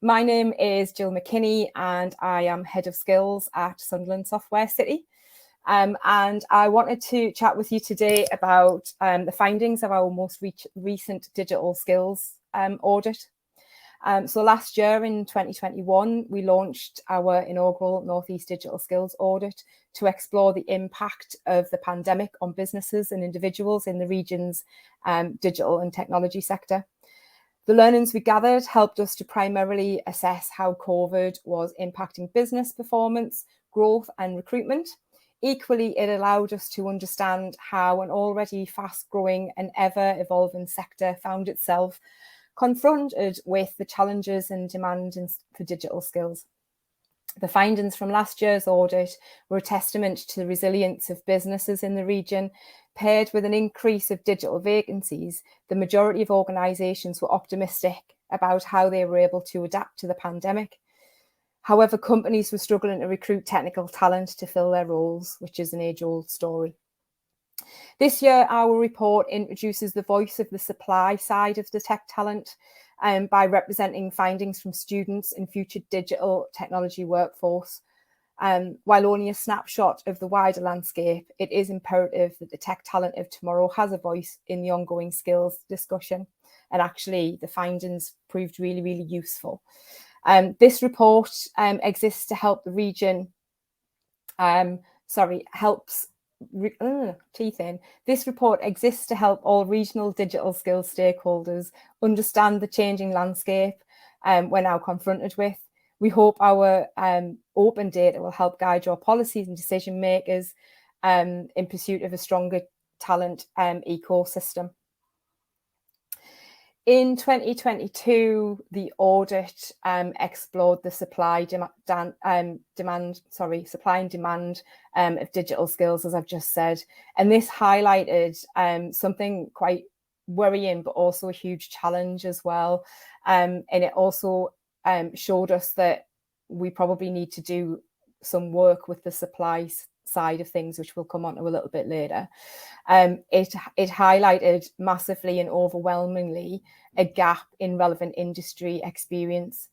My name is Jill McKinney and I am Head of Skills at Sunderland Software City. And I wanted to chat with you today about the findings of our most recent Digital Skills Audit. So last year in 2021, we launched our inaugural North East Digital Skills Audit to explore the impact of the pandemic on businesses and individuals in the region's digital and technology sector. The learnings we gathered helped us to primarily assess how COVID was impacting business performance, growth and recruitment. Equally, it allowed us to understand how an already fast-growing and ever-evolving sector found itself confronted with the challenges and demand for digital skills. The findings from last year's audit were a testament to the resilience of businesses in the region. Paired with an increase of digital vacancies, the majority of organisations were optimistic about how they were able to adapt to the pandemic. However, companies were struggling to recruit technical talent to fill their roles, which is an age-old story. This year, our report introduces the voice of the supply side of the tech talent by representing findings from students and future digital technology workforce. While only a snapshot of the wider landscape, it is imperative that the tech talent of tomorrow has a voice in the ongoing skills discussion. And actually, the findings proved really, really useful. This report exists to help the region, This report exists to help all regional digital skills stakeholders understand the changing landscape we're now confronted with. We hope our open data will help guide your policies and decision makers in pursuit of a stronger talent ecosystem. In 2022, the audit explored the supply and demand of digital skills, as I've just said. And this highlighted something quite worrying, but also a huge challenge as well. And it also showed us that we probably need to do some work with the supply side of things, which we'll come on to a little bit later. It highlighted massively and overwhelmingly a gap in relevant industry experience.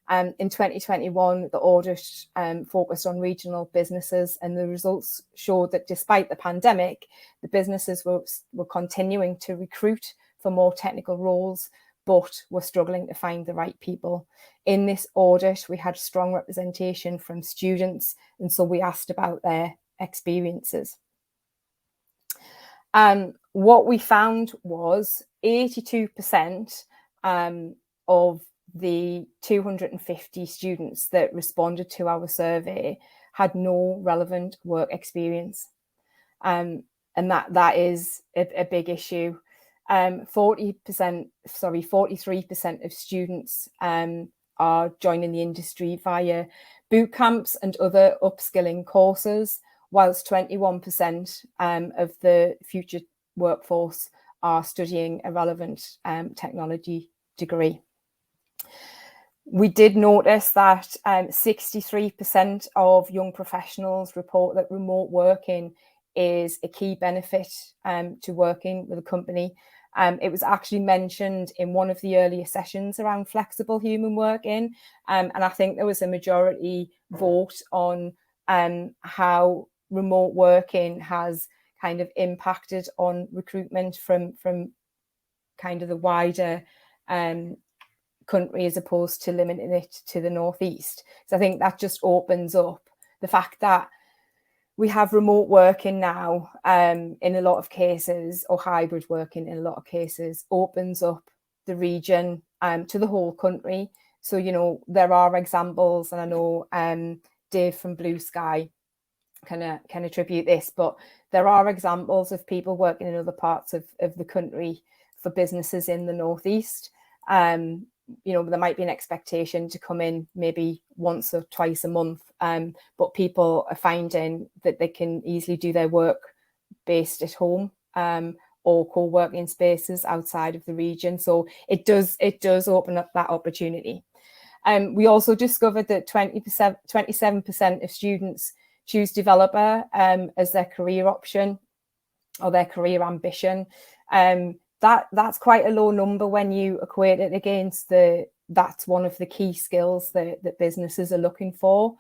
In 2021, the audit focused on regional businesses, and the results showed that despite the pandemic, the businesses were continuing to recruit for more technical roles, but were struggling to find the right people. In this audit, we had strong representation from students, and so we asked about their experiences. What we found was 82% of the 250 students that responded to our survey had no relevant work experience. And that is a big issue. 43% of students are joining the industry via boot camps and other upskilling courses, whilst 21% of the future workforce are studying a relevant technology degree. We did notice that 63% of young professionals report that remote working is a key benefit to working with a company. It was actually mentioned in one of the earlier sessions around flexible human working, and I think there was a majority vote on how remote working has kind of impacted on recruitment from kind of the wider country as opposed to limiting it to the Northeast. So I think that just opens up the fact that we have remote working now in a lot of cases, or hybrid working in a lot of cases, opens up the region to the whole country. So, you know, there are examples, and I know Dave from Blue Sky can attribute this, but there are examples of people working in other parts of the country for businesses in the Northeast. You know, there might be an expectation to come in maybe once or twice a month, but people are finding that they can easily do their work based at home or co-working spaces outside of the region. So it does open up that opportunity. We also discovered that 27% of students choose developer as their career option or their career ambition. That's quite a low number when you equate it against the that's one of the key skills that businesses are looking for.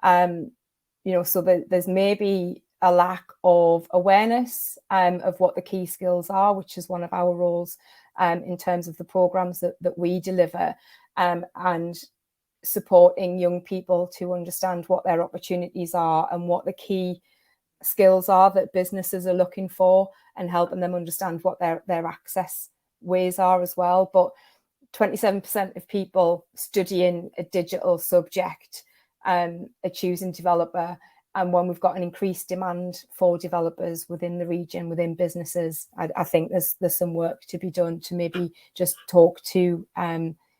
So there's maybe a lack of awareness of what the key skills are, which is one of our roles in terms of the programs that we deliver, and supporting young people to understand what their opportunities are and what the key skills are that businesses are looking for, and helping them understand what their access ways are as well. But 27% of people studying a digital subject are choosing developer. And when we've got an increased demand for developers within the region, within businesses, I think there's some work to be done to maybe just talk to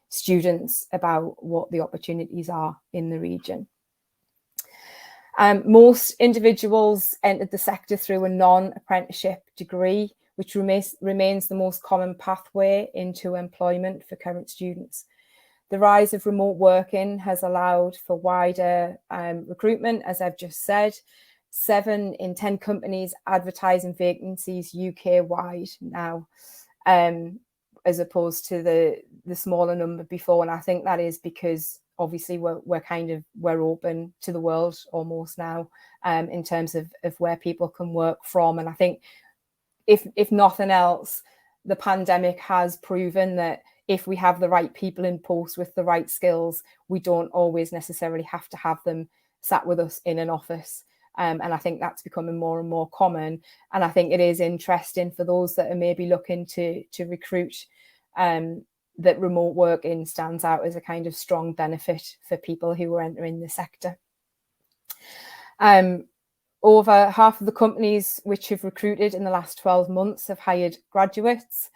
students about what the opportunities are in the region. Most individuals entered the sector through a non-apprenticeship degree, which remains the most common pathway into employment for current students. The rise of remote working has allowed for wider recruitment, as I've just said. 7 in 10 companies advertising vacancies UK-wide now, as opposed to the smaller number before. And I think that is because obviously we're open to the world almost now, in terms of where people can work from. And I think if nothing else, the pandemic has proven that if we have the right people in post with the right skills, we don't always necessarily have to have them sat with us in an office. And I think that's becoming more and more common. And I think it is interesting for those that are maybe looking to recruit, that remote working stands out as a kind of strong benefit for people who are entering the sector. Over half of the companies which have recruited in the last 12 months have hired graduates.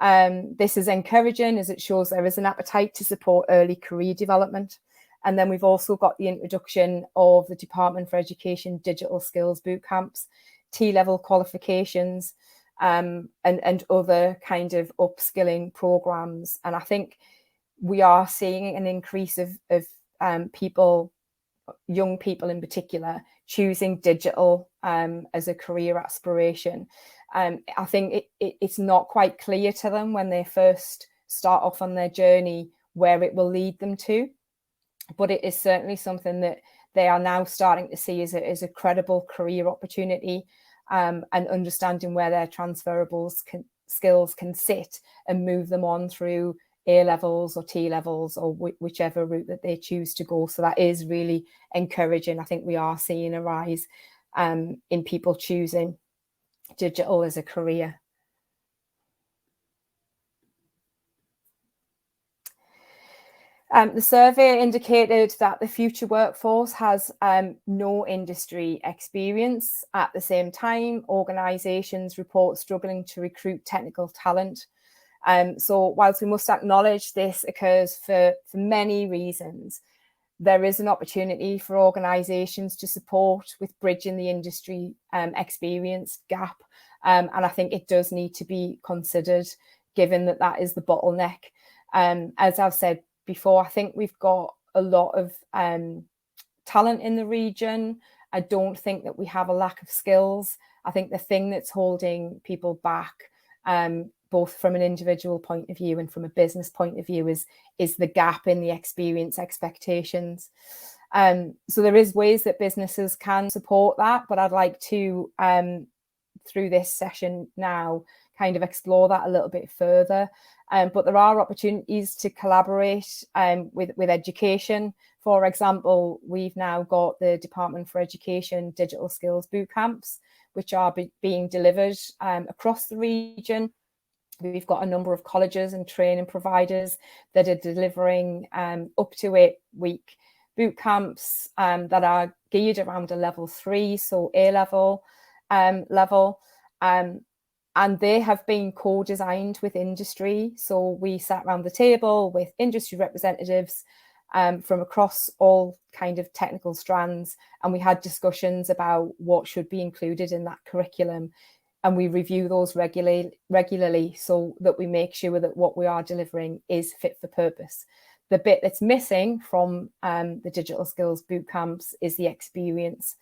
This is encouraging, as it shows there is an appetite to support early career development. And then we've also got the introduction of the Department for Education Digital Skills Bootcamps, T-level qualifications, and other kind of upskilling programs. And I think we are seeing an increase of people, young people in particular, choosing digital as a career aspiration. I think it's not quite clear to them when they first start off on their journey where it will lead them to, but it is certainly something that they are now starting to see as a credible career opportunity, and understanding where their transferable skills can sit and move them on through A levels or T levels, or whichever route that they choose to go. So that is really encouraging. I think we are seeing a rise in people choosing digital as a career. The survey indicated that the future workforce has no industry experience. At the same time, organisations report struggling to recruit technical talent. So whilst we must acknowledge this occurs for many reasons, there is an opportunity for organisations to support with bridging the industry experience gap. And I think it does need to be considered, given that that is the bottleneck. As I've said before, I think we've got a lot of talent in the region. I don't think that we have a lack of skills. I think the thing that's holding people back, both from an individual point of view and from a business point of view, is the gap in the experience expectations. So there is ways that businesses can support that, but I'd like to, through this session now, kind of explore that a little bit further. But there are opportunities to collaborate with education. For example, we've now got the Department for Education Digital Skills Bootcamps, which are being delivered across the region. We've got a number of colleges and training providers that are delivering up to 8-week boot camps that are geared around a level 3, so A level level. And they have been co-designed with industry. So we sat around the table with industry representatives from across all kind of technical strands, and we had discussions about what should be included in that curriculum. And we review those regularly so that we make sure that what we are delivering is fit for purpose. The bit that's missing from the Digital Skills Bootcamps is the experience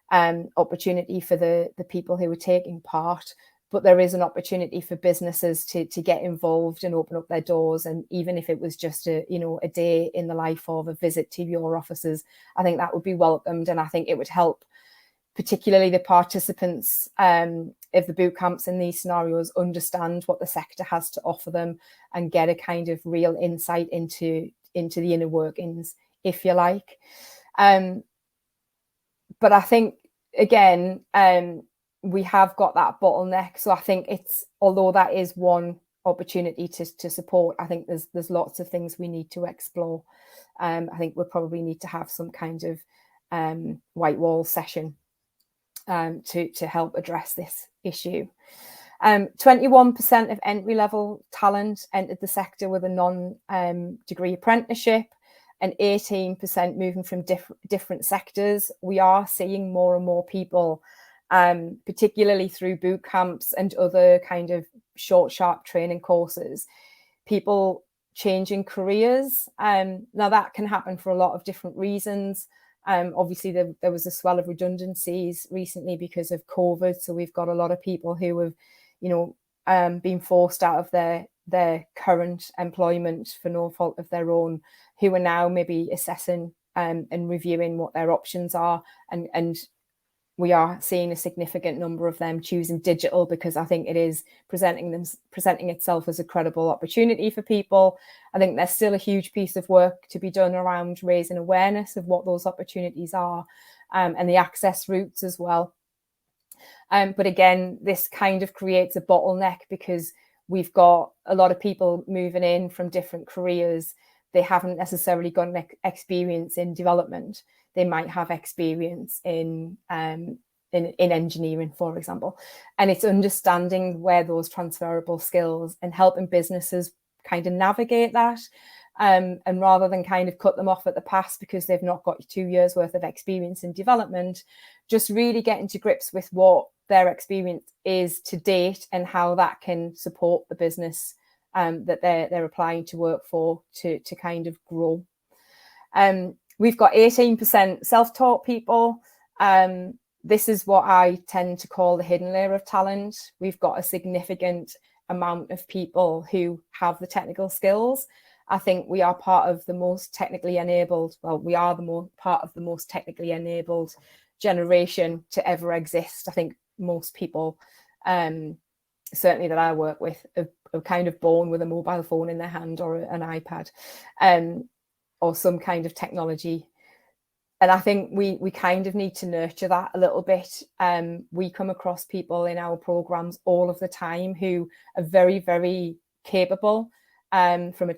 opportunity for the people who are taking part. but there is an opportunity for businesses to get involved and open up their doors. And even if it was just a day in the life of a visit to your offices, I think that would be welcomed. And I think it would help particularly the participants of the boot camps in these scenarios understand what the sector has to offer them and get a kind of real insight into the inner workings, if you like. But I think, again, we have got that bottleneck. So I think although that is one opportunity to support, I think there's lots of things we need to explore. I think we'll probably need to have some kind of white wall session to help address this issue. 21% of entry-level talent entered the sector with a non-degree apprenticeship, and 18% moving from different sectors. We are seeing more and more people, particularly through boot camps and other kind of short, sharp training courses, people changing careers. Now that can happen for a lot of different reasons. Obviously, there was a swell of redundancies recently because of COVID. So we've got a lot of people who have, been forced out of their current employment for no fault of their own, who are now maybe assessing and reviewing what their options are. And we are seeing a significant number of them choosing digital because I think it is presenting itself as a credible opportunity for people. I think there's still a huge piece of work to be done around raising awareness of what those opportunities are, and the access routes as well. But again, this kind of creates a bottleneck because we've got a lot of people moving in from different careers. They haven't necessarily got an experience in development. They might have experience in engineering, for example. And it's understanding where those transferable skills and helping businesses kind of navigate that. And rather than kind of cut them off at the pass because they've not got 2 years worth of experience in development, just really getting to grips with what their experience is to date and how that can support the business that they're applying to work for to kind of grow. We've got 18% self-taught people. This is what I tend to call the hidden layer of talent. We've got a significant amount of people who have the technical skills. I think we are part of the most technically enabled, part of the most technically enabled generation to ever exist. I think most people, certainly that I work with, are kind of born with a mobile phone in their hand or an iPad, or some kind of technology. And I think we kind of need to nurture that a little bit. We come across people in our programs all of the time who are very, very capable from a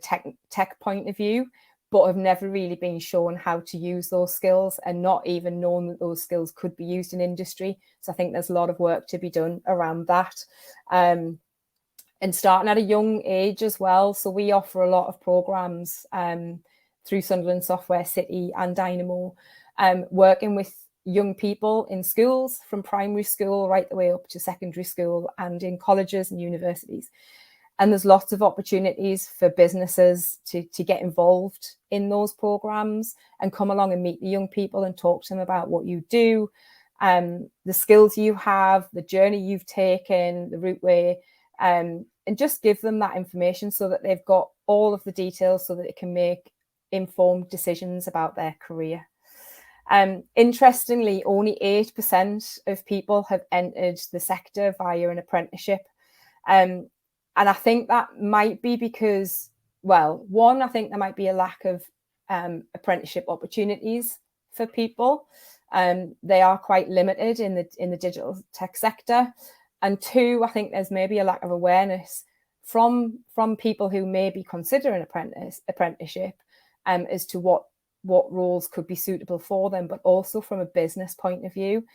tech point of view, but have never really been shown how to use those skills and not even known that those skills could be used in industry. So I think there's a lot of work to be done around that. And starting at a young age as well. So we offer a lot of programs through Sunderland Software City and Dynamo, working with young people in schools from primary school right the way up to secondary school and in colleges and universities. And there's lots of opportunities for businesses to get involved in those programs and come along and meet the young people and talk to them about what you do, the skills you have, the journey you've taken, the route way, and just give them that information so that they've got all of the details so that they can make informed decisions about their career. Interestingly, only 8% of people have entered the sector via an apprenticeship. And I think that might be because, I think there might be a lack of apprenticeship opportunities for people. They are quite limited in the digital tech sector. And two, I think there's maybe a lack of awareness from people who may be considering apprenticeship as to what roles could be suitable for them, but also from a business point of view.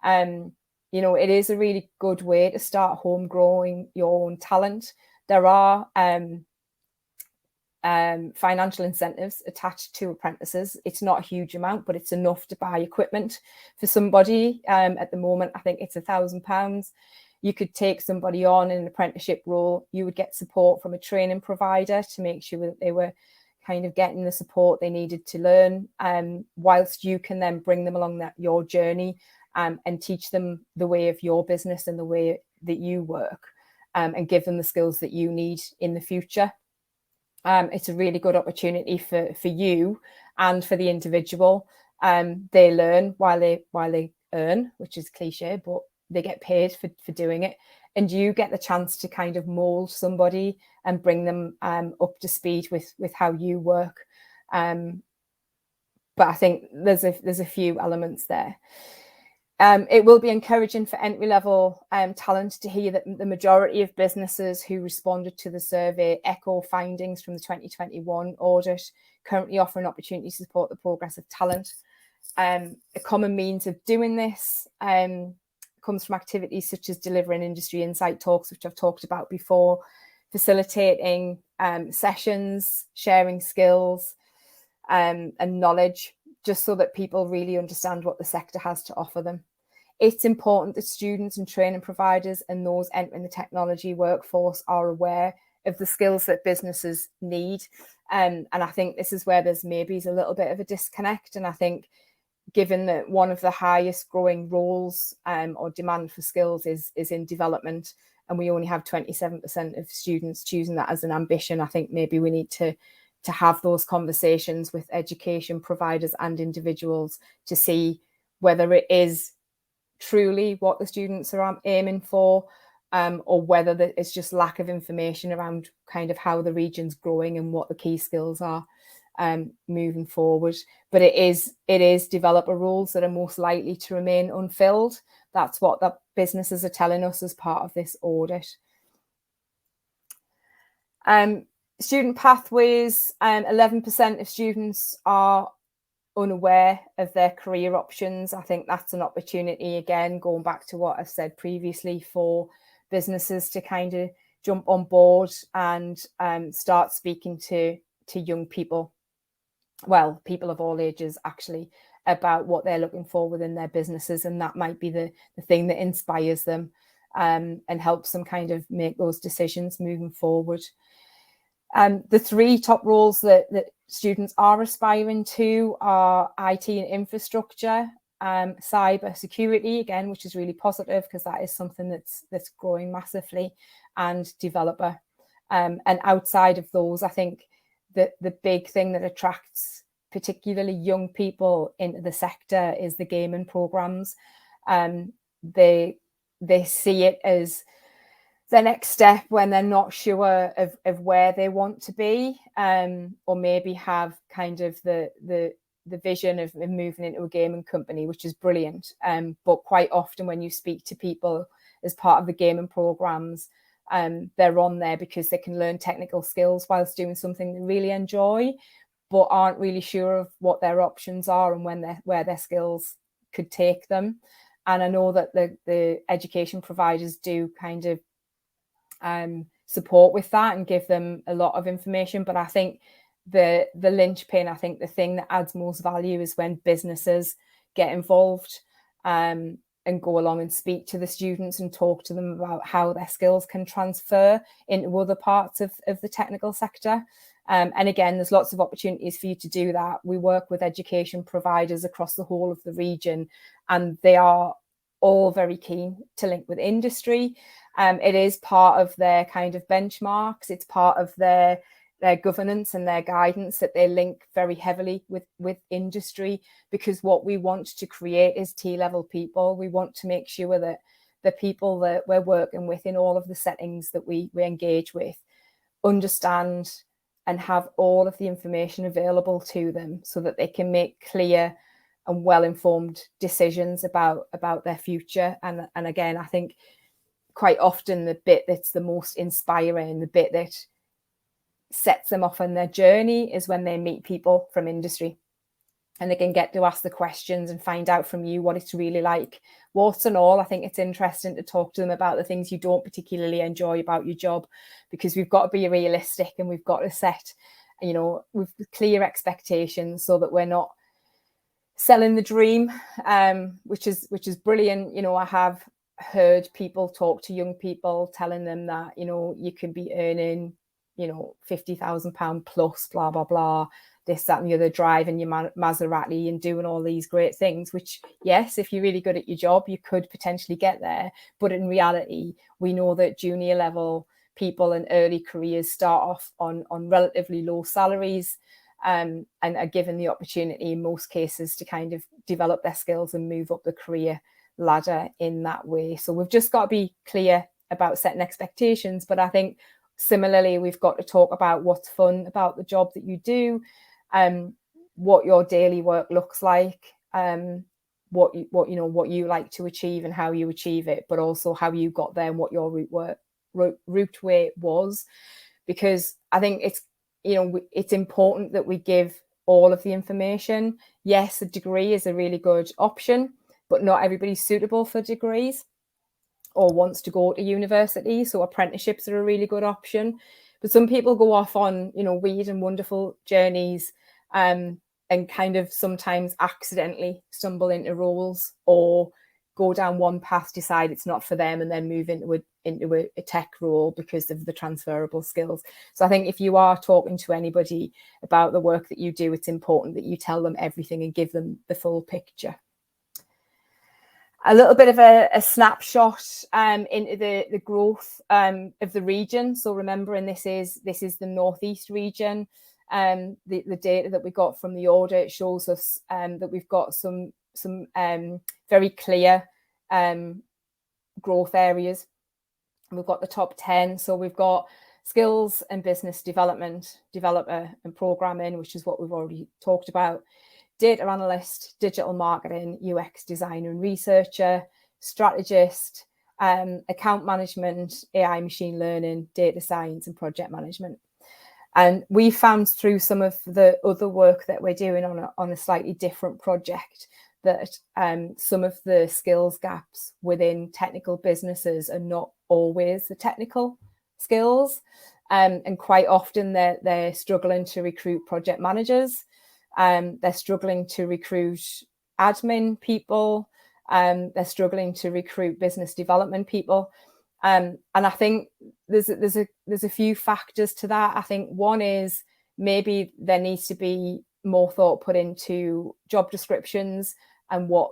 It is a really good way to start home growing your own talent. There are financial incentives attached to apprentices. It's not a huge amount, but it's enough to buy equipment for somebody. At the moment, I think it's £1,000. You could take somebody on in an apprenticeship role. You would get support from a training provider to make sure that they were kind of getting the support they needed to learn, whilst you can then bring them along your journey and teach them the way of your business and the way that you work, and give them the skills that you need in the future. It's a really good opportunity for you and for the individual. They learn while they earn, which is cliche, but they get paid for doing it. And you get the chance to kind of mold somebody and bring them up to speed with how you work. But I think there's a few elements there. It will be encouraging for entry-level talent to hear that the majority of businesses who responded to the survey echo findings from the 2021 audit, currently offer an opportunity to support the progress of talent. A common means of doing this comes from activities such as delivering industry insight talks, which I've talked about before, facilitating sessions, sharing skills and knowledge, just so that people really understand what the sector has to offer them. It's important that students and training providers and those entering the technology workforce are aware of the skills that businesses need. And I think this is where there's maybe a little bit of a disconnect. And I think given that one of the highest growing roles or demand for skills is in development, and we only have 27% of students choosing that as an ambition, I think maybe we need to have those conversations with education providers and individuals to see whether it is truly what the students are aiming for, or whether it's just lack of information around kind of how the region's growing and what the key skills are moving forward. But it is developer roles that are most likely to remain unfilled. That's what the businesses are telling us as part of this audit. Student pathways, 11% of students are unaware of their career options. I think that's an opportunity, again, going back to what I've said previously, for businesses to kind of jump on board and start speaking to young people, well, people of all ages actually, about what they're looking for within their businesses. And that might be the thing that inspires them and helps them kind of make those decisions moving forward. The three top roles that students are aspiring to are IT and infrastructure, cyber security, again, which is really positive because that is something that's growing massively, and developer. And outside of those, I think that the big thing that attracts particularly young people into the sector is the gaming programs. They see it as the next step when they're not sure of where they want to be, or maybe have kind of the vision of moving into a gaming company, which is brilliant. But quite often when you speak to people as part of the gaming programs, they're on there because they can learn technical skills whilst doing something they really enjoy, but aren't really sure of what their options are and where their skills could take them. And I know that the education providers do kind of support with that and give them a lot of information. But I think the linchpin, I think the thing that adds most value is when businesses get involved and go along and speak to the students and talk to them about how their skills can transfer into other parts of the technical sector. And again, there's lots of opportunities for you to do that. We work with education providers across the whole of the region, and they are all very keen to link with industry. It is part of their kind of benchmarks. It's part of their governance and their guidance that they link very heavily with industry, because what we want to create is T-level people. We want to make sure that the people that we're working with in all of the settings that we engage with understand and have all of the information available to them so that they can make clear and well-informed decisions about their future. And again, I think quite often the bit that's the most inspiring, the bit that sets them off on their journey, is when they meet people from industry and they can get to ask the questions and find out from you what it's really like. Warts and all, I think it's interesting to talk to them about the things you don't particularly enjoy about your job, because we've got to be realistic and we've got to set, with clear expectations so that we're not selling the dream, which is brilliant. I have heard people talk to young people telling them that, you can be earning £50,000 plus, blah, blah, blah, this, that, and the other, driving your Maserati and doing all these great things, which, yes, if you're really good at your job, you could potentially get there. But in reality, we know that junior level people in early careers start off on relatively low salaries, and are given the opportunity in most cases to kind of develop their skills and move up the career ladder in that way. So we've just got to be clear about setting expectations. But I think similarly, we've got to talk about what's fun about the job that you do, what your daily work looks like, what you like to achieve and how you achieve it, but also how you got there and what your route way was. Because I think it's important that we give all of the information. Yes, a degree is a really good option, but not everybody's suitable for degrees or wants to go to university. So apprenticeships are a really good option. But some people go off on, weird and wonderful journeys, and kind of sometimes accidentally stumble into roles or go down one path, decide it's not for them, and then move into a tech role because of the transferable skills. So I think if you are talking to anybody about the work that you do, it's important that you tell them everything and give them the full picture. A little bit of a snapshot into the growth of the region. So remembering this is the Northeast region. The data that we got from the audit shows us that we've got some very clear growth areas. We've got the top 10. So we've got skills and business development, developer and programming, which is what we've already talked about. Data analyst, digital marketing, UX designer and researcher, strategist, account management, AI machine learning, data science and project management. And we found through some of the other work that we're doing on a slightly different project that some of the skills gaps within technical businesses are not always the technical skills. And quite often they're struggling to recruit project managers. They're struggling to recruit admin people. They're struggling to recruit business development people. And I think there's a few factors to that. I think one is maybe there needs to be more thought put into job descriptions and what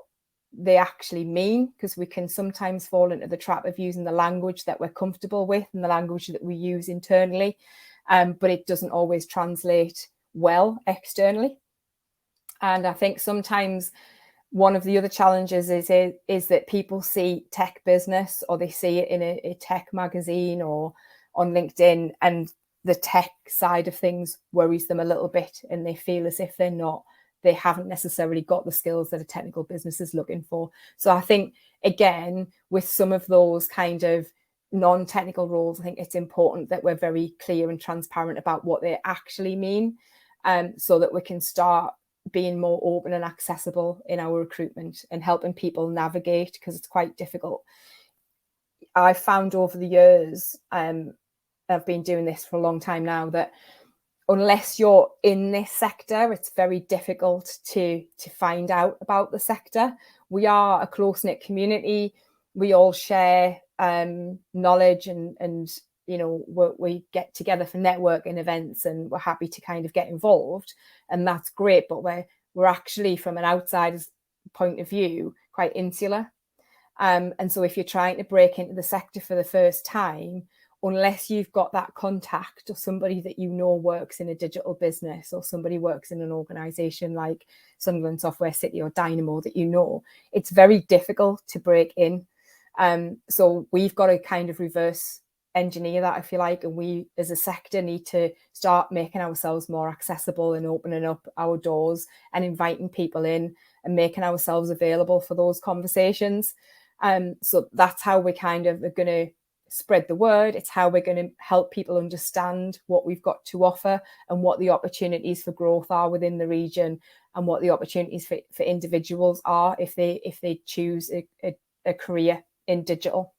they actually mean, because we can sometimes fall into the trap of using the language that we're comfortable with and the language that we use internally, but it doesn't always translate well externally. And I think sometimes one of the other challenges is that people see tech business, or they see it in a tech magazine or on LinkedIn, and the tech side of things worries them a little bit, and they feel as if they haven't necessarily got the skills that a technical business is looking for. So I think, again, with some of those kind of non-technical roles, I think it's important that we're very clear and transparent about what they actually mean, so that we can start being more open and accessible in our recruitment and helping people navigate, because it's quite difficult. I've found over the years, I've been doing this for a long time now, that unless you're in this sector, it's very difficult to find out about the sector. We are a close-knit community. We all share knowledge and we get together for networking events, and we're happy to kind of get involved, and that's great. But we're actually, from an outsider's point of view, quite insular. And so if you're trying to break into the sector for the first time, unless you've got that contact or somebody that works in a digital business, or somebody works in an organisation like Sunderland Software City or Dynamo that it's very difficult to break in. So we've got to kind of reverse engineer that, if you like, and we as a sector need to start making ourselves more accessible and opening up our doors and inviting people in and making ourselves available for those conversations. So that's how we kind of are going to spread the word. It's how we're going to help people understand what we've got to offer and what the opportunities for growth are within the region, and what the opportunities for individuals are if they choose a career in digital.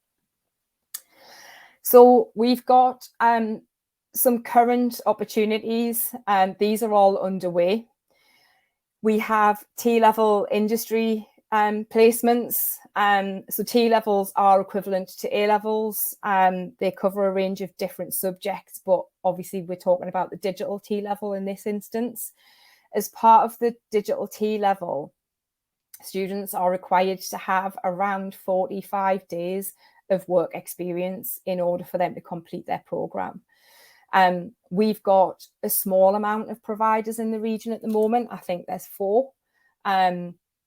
So we've got some current opportunities, and these are all underway. We have T-level industry placements. So T-levels are equivalent to A-levels. They cover a range of different subjects, but obviously we're talking about the digital T-level in this instance. As part of the digital T-level, students are required to have around 45 days of work experience in order for them to complete their programme. We've got a small amount of providers in the region at the moment. I think there's 4,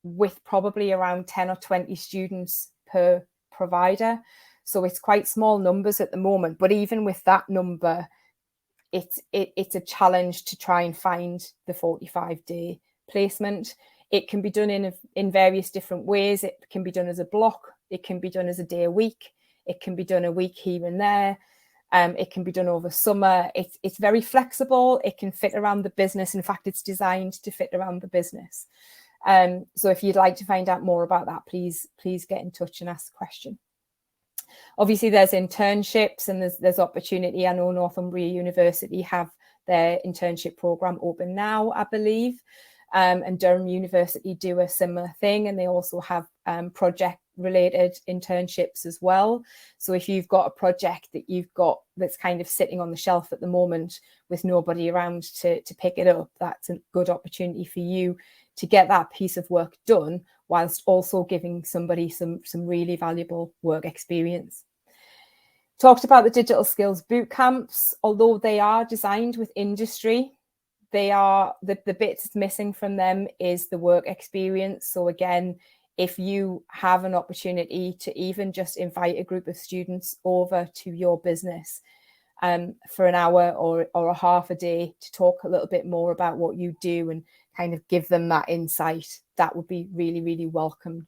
with probably around 10 or 20 students per provider. So it's quite small numbers at the moment, but even with that number, it's a challenge to try and find the 45-day placement. It can be done in various different ways. It can be done as a block. It can be done as a day a week. It can be done a week here and there. It can be done over summer. It's very flexible. It can fit around the business. In fact, it's designed to fit around the business. So if you'd like to find out more about that, please get in touch and ask a question. Obviously, there's internships and there's opportunity. I know Northumbria University have their internship programme open now, I believe. And Durham University do a similar thing, and they also have project-related internships as well. So if you've got a project that you've got that's kind of sitting on the shelf at the moment with nobody around to pick it up, that's a good opportunity for you to get that piece of work done whilst also giving somebody some really valuable work experience. Talked about the digital skills boot camps. Although they are designed with industry, they are the bits missing from them is the work experience. So again, if you have an opportunity to even just invite a group of students over to your business for an hour or a half a day to talk a little bit more about what you do and kind of give them that insight, that would be really, really welcome.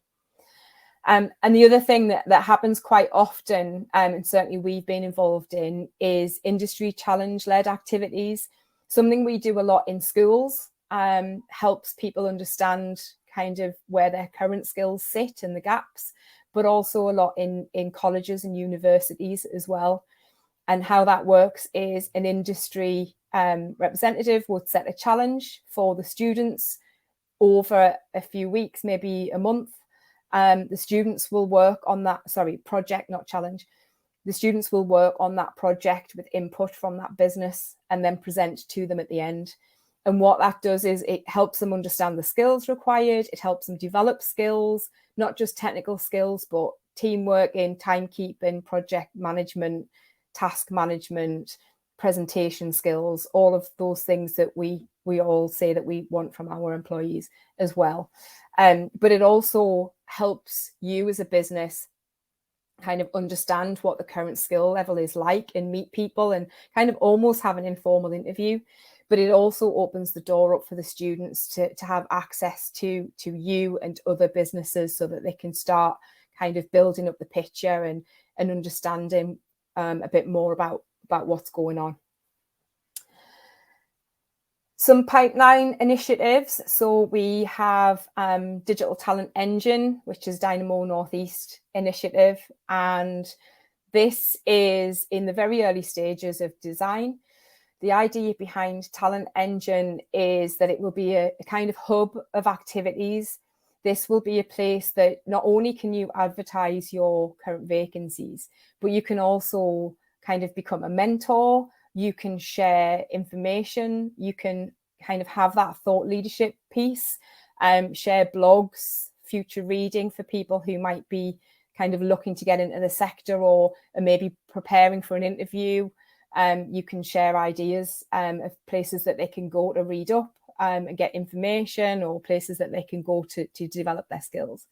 And the other thing that happens quite often, and certainly we've been involved in, is industry challenge-led activities. Something we do a lot in schools, helps people understand kind of where their current skills sit and the gaps, but also a lot in colleges and universities as well. And how that works is an industry representative would set a challenge for the students over a few weeks, maybe a month. The students will work on that, project, not challenge. The students will work on that project with input from that business and then present to them at the end. And what that does is it helps them understand the skills required. It helps them develop skills, not just technical skills, but teamwork in timekeeping, project management, task management, presentation skills, all of those things that we all say that we want from our employees as well. But it also helps you as a business kind of understand what the current skill level is like and meet people and kind of almost have an informal interview. But it also opens the door up for the students to have access to you and other businesses so that they can start kind of building up the picture and understanding a bit more about what's going on. Some pipeline initiatives. So we have Digital Talent Engine, which is Dynamo Northeast initiative. And this is in the very early stages of design. The idea behind Talent Engine is that it will be a kind of hub of activities. This will be a place that not only can you advertise your current vacancies, but you can also kind of become a mentor. You can share information, you can kind of have that thought leadership piece, share blogs, future reading for people who might be kind of looking to get into the sector or maybe preparing for an interview. You can share ideas of places that they can go to read up and get information, or places that they can go to develop their skills,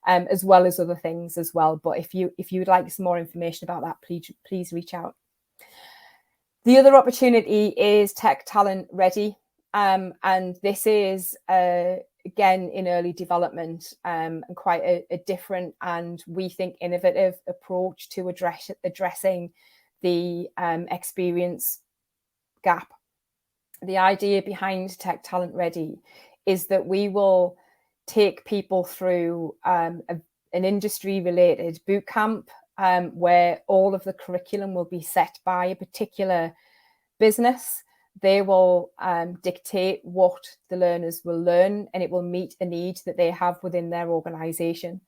as well as other things as well. But if you would like some more information about that, please reach out. The other opportunity is Tech Talent Ready, and this is again in early development and quite a different and we think innovative approach to addressing the experience gap. The idea behind Tech Talent Ready is that we will take people through an industry-related boot camp where all of the curriculum will be set by a particular business. They will dictate what the learners will learn, and it will meet a need that they have within their organisation.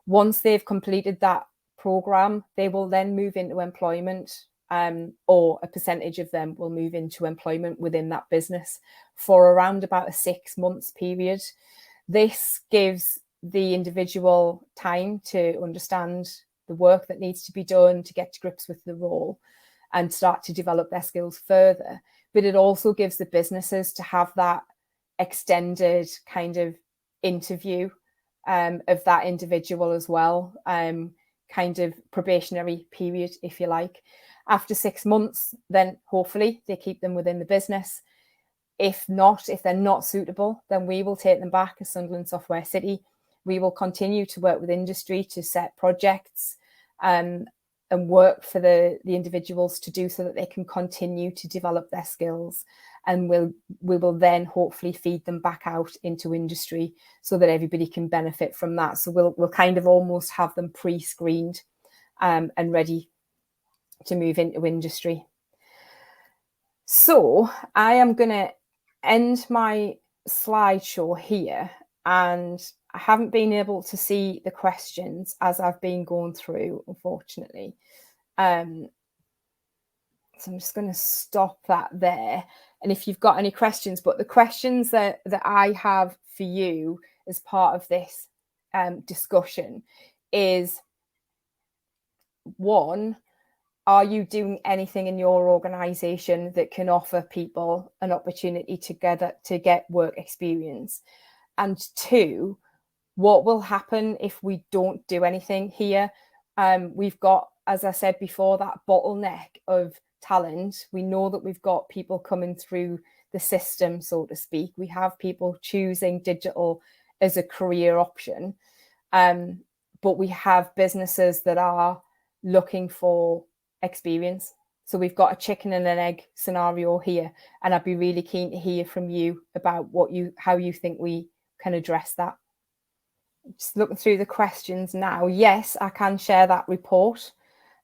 Once they've completed that programme, they will then move into employment, or a percentage of them will move into employment within that business for around about a 6 months period. This gives the individual time to understand the work that needs to be done, to get to grips with the role and start to develop their skills further. But it also gives the businesses to have that extended kind of interview of that individual as well, kind of probationary period, if you like. After 6 months, then hopefully they keep them within the business. If not, if they're not suitable, then we will take them back as Sunderland Software City. We will continue to work with industry to set projects and work for the individuals to do so that they can continue to develop their skills. And we will then hopefully feed them back out into industry so that everybody can benefit from that. So we'll kind of almost have them pre-screened and ready to move into industry. So I am going to end my slideshow here, and I haven't been able to see the questions as I've been going through, unfortunately. So I'm just going to stop that there. And if you've got any questions, but the questions that I have for you as part of this discussion is, one, are you doing anything in your organisation that can offer people an opportunity to get work experience? And two, what will happen if we don't do anything here? We've got, as I said before, that bottleneck of talent. We know that we've got people coming through the system, so to speak. We have people choosing digital as a career option, but we have businesses that are looking for experience. So we've got a chicken and an egg scenario here, and I'd be really keen to hear from you about how you think we can address that. Just looking through the questions now. Yes, I can share that report.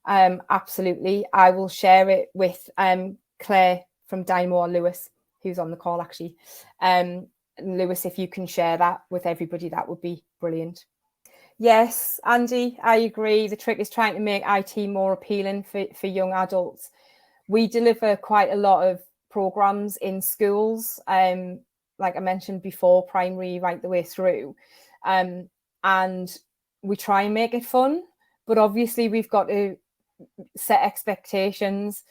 Absolutely. I will share it with Claire from Dynamo Lewis, who's on the call actually. Lewis, if you can share that with everybody, that would be brilliant. Yes, Andy, I agree. The trick is trying to make IT more appealing for young adults. We deliver quite a lot of programs in schools, like I mentioned before, primary right the way through. And we try and make it fun, but obviously we've got to set expectations.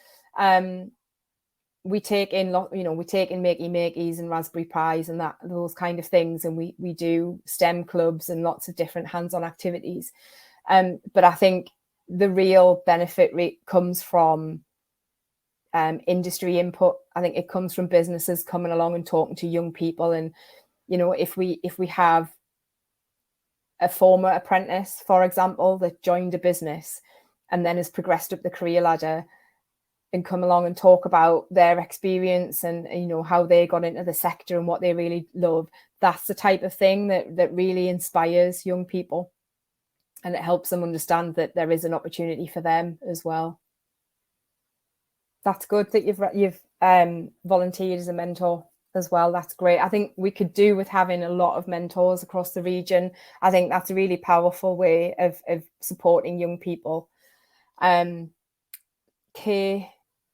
We take in makey-makeys and Raspberry Pis and those kind of things, and we do STEM clubs and lots of different hands-on activities. But I think the real benefit comes from industry input. I think it comes from businesses coming along and talking to young people, and if we have a former apprentice, for example, that joined a business and then has progressed up the career ladder and come along and talk about their experience and how they got into the sector and what they really love, that's the type of thing that really inspires young people, and it helps them understand that there is an opportunity for them as well. That's good that you've volunteered as a mentor as well. That's great. I think we could do with having a lot of mentors across the region. I think that's a really powerful way of supporting young people.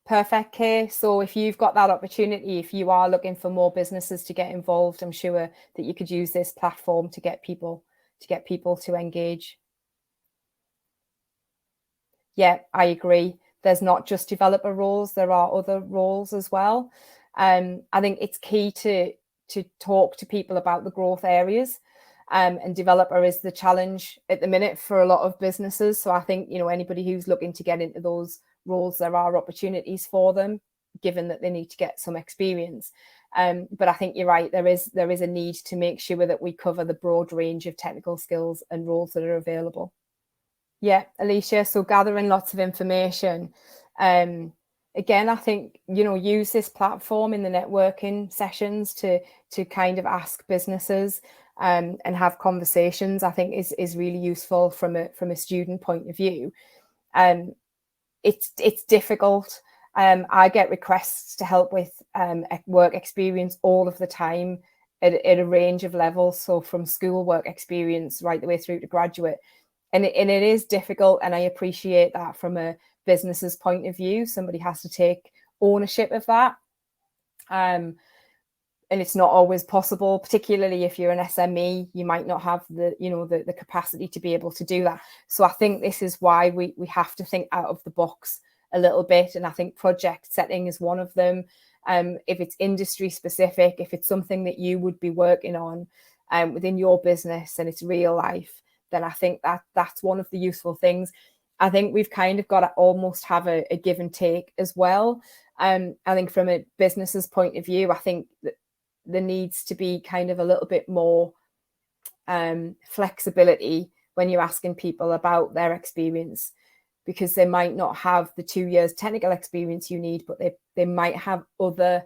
Perfect, Kay. So if you've got that opportunity, if you are looking for more businesses to get involved, I'm sure that you could use this platform to get people to engage. Yeah, I agree. There's not just developer roles, there are other roles as well. I think it's key to talk to people about the growth areas, and developer is the challenge at the minute for a lot of businesses. So I think anybody who's looking to get into those roles, there are opportunities for them, given that they need to get some experience. But I think you're right, there is a need to make sure that we cover the broad range of technical skills and roles that are available. Yeah, Alicia, so gathering lots of information. Again, I think use this platform in the networking sessions to kind of ask businesses and have conversations. I think is really useful from a student point of view. It's difficult. I get requests to help with work experience all of the time at a range of levels. So from school work experience right the way through to graduate. And it is difficult. And I appreciate that from a business's point of view. Somebody has to take ownership of that. And it's not always possible, particularly if you're an SME, you might not have the capacity to be able to do that. So I think this is why we have to think out of the box a little bit. And I think project setting is one of them. If it's industry specific, if it's something that you would be working on within your business and it's real life, then I think that's one of the useful things. I think we've kind of got to almost have a give and take as well. I think from a business's point of view, I think that there needs to be kind of a little bit more flexibility when you're asking people about their experience, because they might not have the 2 years technical experience you need, but they might have other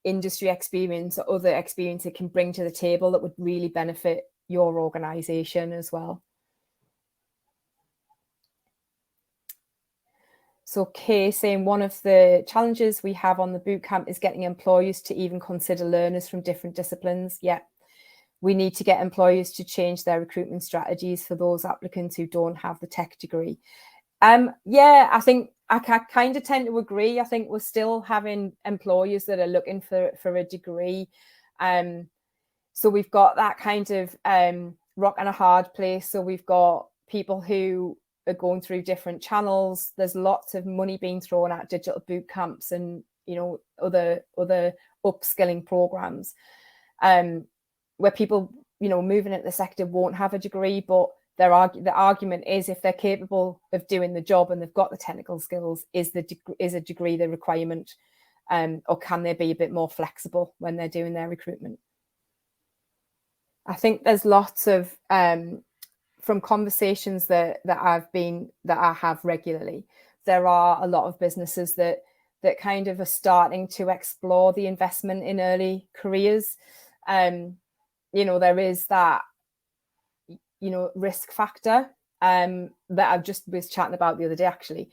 industry experience or other experience they can bring to the table that would really benefit your organization as well. So Kay saying one of the challenges we have on the bootcamp is getting employers to even consider learners from different disciplines. Yeah, we need to get employers to change their recruitment strategies for those applicants who don't have the tech degree. Yeah, I think I kind of tend to agree. I think we're still having employers that are looking for a degree. So we've got that kind of rock and a hard place. So we've got people who are going through different channels. There's lots of money being thrown at digital boot camps and other upskilling programs where people moving into the sector won't have a degree, but the argument is if they're capable of doing the job and they've got the technical skills, is a degree the requirement, or can they be a bit more flexible when they're doing their recruitment? I think there's lots of from conversations that I have regularly, there are a lot of businesses that kind of are starting to explore the investment in early careers. There is that risk factor that I just was chatting about the other day, actually.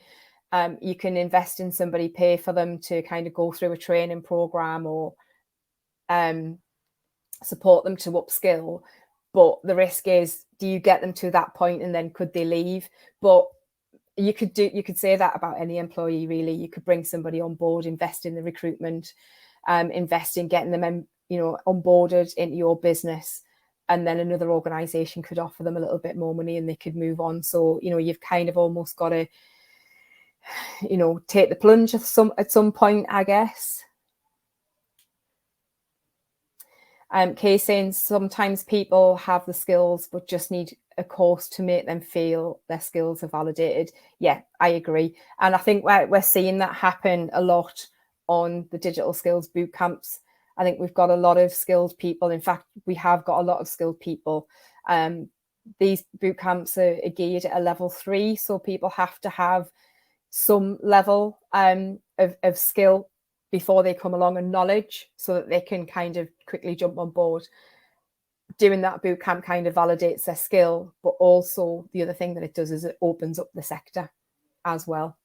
You can invest in somebody, pay for them to kind of go through a training program or support them to upskill. But the risk is, do you get them to that point and then could they leave? But you could say that about any employee, really. You could bring somebody on board, invest in the recruitment, invest in getting them onboarded into your business, and then another organization could offer them a little bit more money and they could move on. So you've kind of almost got to take the plunge at some point, I guess. Kay saying sometimes people have the skills but just need a course to make them feel their skills are validated. Yeah, I agree. And I think we're seeing that happen a lot on the digital skills boot camps. I think we've got a lot of skilled people. In fact, we have got a lot of skilled people. These boot camps are geared at a level 3, so people have to have some level of skill before they come along, and knowledge, so that they can kind of quickly jump on board. Doing that boot camp kind of validates their skill, but also the other thing that it does is it opens up the sector as well.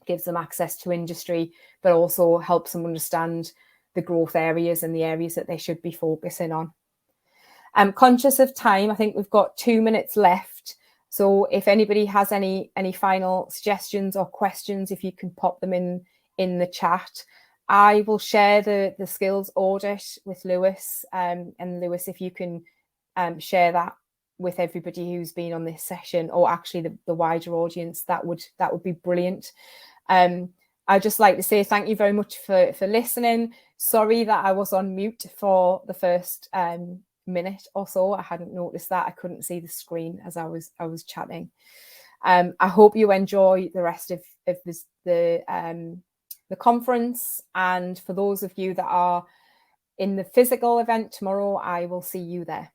Gives them access to industry, but also helps them understand the growth areas and the areas that they should be focusing on. I'm conscious of time. I think we've got 2 minutes left. So if anybody has any final suggestions or questions, if you can pop them in the chat. I will share the skills audit with Lewis, and Lewis, if you can share that with everybody who's been on this session, or actually the wider audience, that would be brilliant. I'd just like to say thank you very much for listening. Sorry that I was on mute for the first minute or so. I hadn't noticed that. I couldn't see the screen as I was chatting. I hope you enjoy the rest of this, the conference, and for those of you that are in the physical event tomorrow, I will see you there.